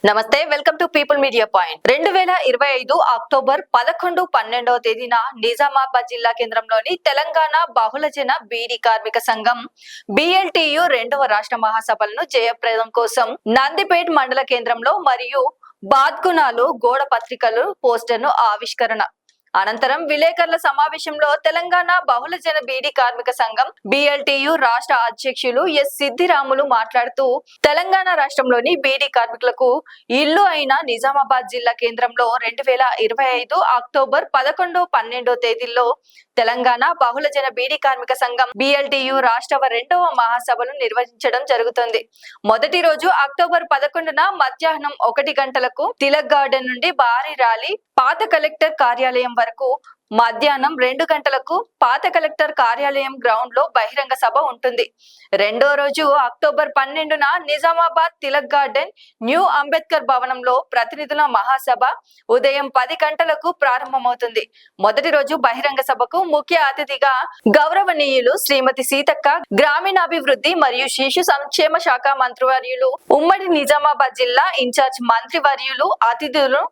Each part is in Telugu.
నమస్తే, welcome to people media point. 2025 October 11-12వ తేదీన నిజామాబాద్ జిల్లా కేంద్రంలోని తెలంగాణ బహుళజన బీడీ కార్మిక సంఘం BLTU 2వ రాష్ట్ర మహాసభలను జయప్రదం కోసం నందిపేట్ మండల కేంద్రంలో మరియు బాద్గునాలో గోడ పత్రికలు పోస్టర్ను ఆవిష్కరణ అనంతరం విలేకరుల సమావేశంలో తెలంగాణ బహుళజన బీడీ కార్మిక సంఘం BLTU రాష్ట్ర అధ్యక్షులు ఎస్ సిద్దిరాములు మాట్లాడుతూ తెలంగాణ రాష్ట్రంలోని బీడీ కార్మికులకు ఇల్లు అయిన నిజామాబాద్ జిల్లా కేంద్రంలో 2025 అక్టోబర్ 11-12 తేదీల్లో తెలంగాణ బహుళజన బీడీ కార్మిక సంఘం BLTU రాష్ట్ర 2వ మహాసభను నిర్వహించడం జరుగుతుంది. మొదటి రోజు అక్టోబర్ 11న మధ్యాహ్నం 1 గంటలకు తిలక్ గార్డెన్ నుండి భారీ ర్యాలీ పాత కలెక్టర్ కార్యాలయం వరకు, మధ్యాహ్నం 2 గంటలకు పాత కలెక్టర్ కార్యాలయం గ్రౌండ్ లో బహిరంగ సభ ఉంటుంది. రెండో రోజు అక్టోబర్ 12న నిజామాబాద్ తిలక్ గార్డెన్ న్యూ అంబేద్కర్ భవనంలో ప్రతినిధుల మహాసభ ఉదయం 10 గంటలకు ప్రారంభమవుతుంది. మొదటి రోజు బహిరంగ సభకు ముఖ్య అతిథిగా గౌరవనీయులు శ్రీమతి సీతక్క, గ్రామీణాభివృద్ధి మరియు శిశు సంక్షేమ శాఖ మంత్రివర్యులు, ఉమ్మడి నిజామాబాద్ జిల్లా ఇన్ఛార్జ్ మంత్రివర్యులు, అతిథులు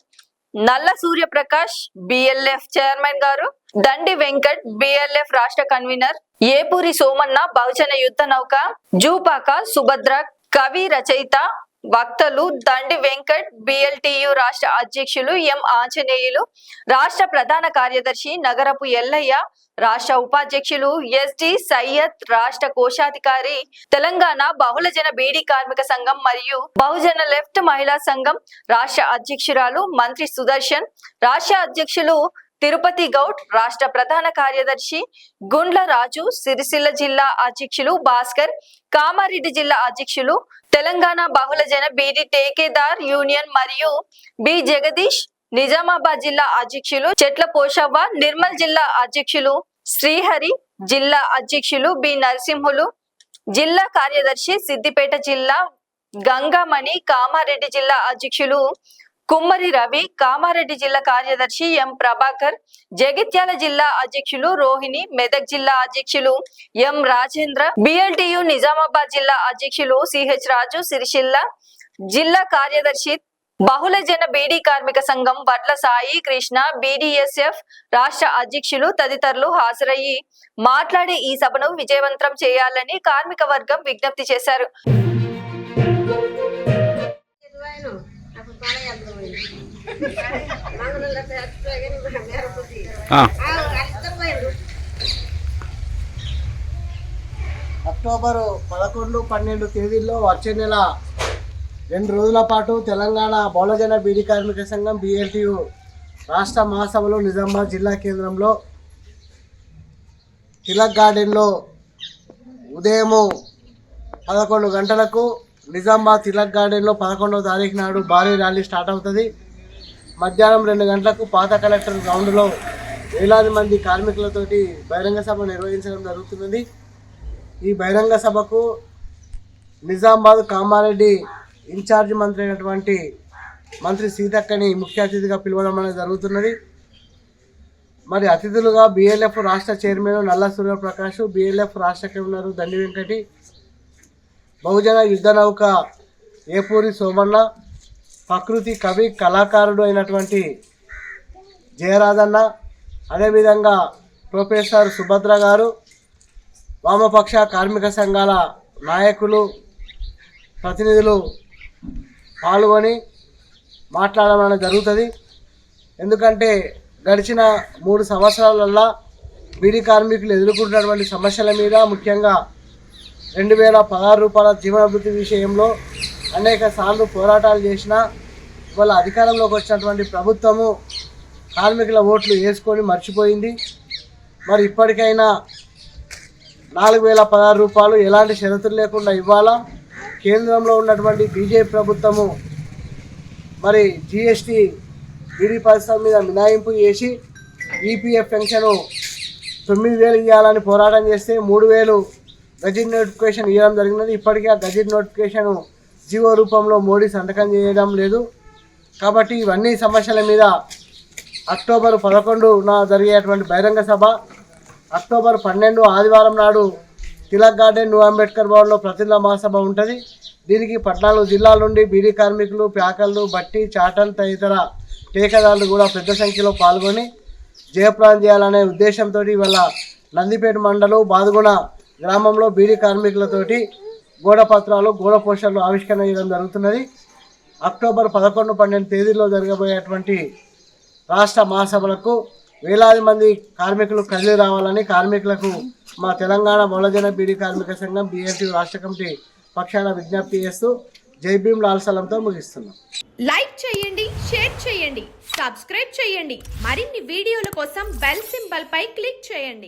నల్ల సూర్యప్రకాష్ BLF చైర్మన్ గారు, దండి వెంకట్ BLF రాష్ట్ర కన్వీనర్, ఏపూరి సోమన్న బహుజన యుద్ధ నౌక, జూపాక సుభద్ర, కవి రచయిత, వక్తలు దండి వెంకట్, BLTU రాష్ట్ర అధ్యక్షులు M ఆంజనేయులు, రాష్ట్ర ప్రధాన కార్యదర్శి నగరపు ఎల్లయ్య, రాష్ట్ర ఉపాధ్యక్షులు SD సయ్యద్, రాష్ట్ర కోశాధికారి తెలంగాణ బహుళజన బీడీ కార్మిక సంఘం మరియు బహుజన లెఫ్ట్ మహిళా సంఘం రాష్ట్ర అధ్యక్షురాలు మంత్రి సుదర్శన్, రాష్ట్ర అధ్యక్షులు తిరుపతి గౌడ్, రాష్ట్ర ప్రధాన కార్యదర్శి గుండ్ల రాజు, సిరిసిల్ల జిల్లా అధ్యక్షులు భాస్కర్, కామారెడ్డి జిల్లా అధ్యక్షులు తెలంగాణ బహుళజన బీడీ టేకేదార్ యూనియన్ మరియు బి జగదీష్, నిజామాబాద్ జిల్లా అధ్యక్షులు చెట్ల పోషవ్వ, నిర్మల్ జిల్లా అధ్యక్షులు శ్రీహరి, జిల్లా అధ్యక్షులు బి నరసింహులు, జిల్లా కార్యదర్శి సిద్దిపేట జిల్లా గంగామణి, కామారెడ్డి జిల్లా అధ్యక్షులు కుమ్మరి రవి, కామారెడ్డి జిల్లా కార్యదర్శి M ప్రభాకర్, జగిత్యాల జిల్లా అధ్యక్షులు రోహిణి, మెదక్ జిల్లా అధ్యక్షులు M రాజేంద్ర, BLTU నిజామాబాద్ జిల్లా అధ్యక్షులు CH రాజు, సిరిసిల్ల జిల్లా కార్యదర్శి బహుళజన బీడీ కార్మిక సంఘం వడ్ల సాయి కృష్ణ, BDSF రాష్ట్ర అధ్యక్షులు తదితరులు హాజరయ్యి మాట్లాడి ఈ సభను విజయవంతం చేయాలని కార్మిక వర్గం విజ్ఞప్తి చేశారు. అక్టోబర్ 11-12 తేదీల్లో వచ్చే నెల 2 రోజుల పాటు తెలంగాణ బహుళజన బీడీ కార్మిక సంఘం BLTU రాష్ట్ర మహాసభలో నిజామాబాద్ జిల్లా కేంద్రంలో తిలక్ గార్డెన్లో ఉదయం 11 గంటలకు నిజామాబాద్ తిలక్ గార్డెన్లో 11వ తారీఖు నాడు భారీ ర్యాలీ స్టార్ట్ అవుతుంది. మధ్యాహ్నం 2 గంటలకు పాత కలెక్టర్ గ్రౌండ్లో వేలాది మంది కార్మికులతోటి బహిరంగ సభ నిర్వహించడం జరుగుతున్నది. ఈ బహిరంగ సభకు నిజామాబాద్ కామారెడ్డి ఇన్ఛార్జ్ మంత్రి అయినటువంటి మంత్రి సీతక్కని ముఖ్య అతిథిగా పిలవడం అనేది జరుగుతున్నది. మరి అతిథులుగా BLF రాష్ట్ర చైర్మన్ నల్ల సూర్యప్రకాష్, BLF రాష్ట్ర కన్వీనర్ దండి వెంకటి, బహుజన యుద్ధ నౌక ఏపూరి సోమన్న, ప్రకృతి కవి కళాకారుడు అయినటువంటి జయరాజన్న, అదేవిధంగా ప్రొఫెసర్ సుభద్ర గారు, వామపక్ష కార్మిక సంఘాల నాయకులు, ప్రతినిధులు పాల్గొని మాట్లాడడం జరుగుతుంది. ఎందుకంటే గడిచిన 3 సంవత్సరాలల్లో బీడీ కార్మికులు ఎదుర్కొంటున్నటువంటి సమస్యల మీద, ముఖ్యంగా 2016 రూపాయల జీవనభృతి విషయంలో అనేక సార్లు పోరాటాలు చేసినా ఇవాళ అధికారంలోకి వచ్చినటువంటి ప్రభుత్వము కార్మికుల ఓట్లు వేసుకొని మర్చిపోయింది. మరి ఇప్పటికైనా 4016 రూపాయలు ఎలాంటి షరతులు లేకుండా ఇవ్వాలా. కేంద్రంలో ఉన్నటువంటి BJP ప్రభుత్వము మరి GST బీడీ పరిశ్రమ మీద మినహాయింపు చేసి EPF పెన్షను 9000 ఇవ్వాలని పోరాటం చేస్తే 3000 గజెట్ నోటిఫికేషన్ ఇవ్వడం జరిగినది. ఇప్పటికీ ఆ గజెట్ నోటిఫికేషన్ జీవో రూపంలో మోడీ సంతకం చేయడం లేదు. కాబట్టి ఇవన్నీ సమస్యల మీద అక్టోబర్ 11న జరిగేటువంటి బహిరంగ సభ, అక్టోబర్ 12 ఆదివారం నాడు తిలక్ గార్డెన్ న్యూ అంబేద్కర్ భవన్లో ప్రతినిధుల మహాసభ ఉంటుంది. దీనికి 14 జిల్లాల నుండి బీడీ కార్మికులు, ప్యాకర్లు, బట్టి, చాటల్ తదితర ఠేకేదారులు కూడా పెద్ద సంఖ్యలో పాల్గొని జయప్రదం చేయాలనే ఉద్దేశంతో ఇవాళ నందిపేట మండలం బాదుగుణ గ్రామంలో బీడీ కార్మికులతోటి గోడ పత్రాలు, గోడ పోస్టర్లు ఆవిష్కరణ చేయడం జరుగుతున్నది. అక్టోబర్ 11, 12 తేదీల్లో జరగబోయేటువంటి రాష్ట్ర మహాసభలకు వేలాది మంది కార్మికులు కదిలి రావాలని కార్మికులకు మా తెలంగాణ బహుళజన బీడీ కార్మిక సంఘం BLT రాష్ట్ర కమిటీ పక్షాన విజ్ఞప్తి చేస్తూ జై భీమ్ లాల్ సలంతో ముగిస్తున్నాం. లైక్ చేయండి, షేర్ చేయండి, సబ్స్క్రైబ్ చేయండి. మరిన్ని వీడియోల కోసం బెల్ సింబల్ పై క్లిక్ చేయండి.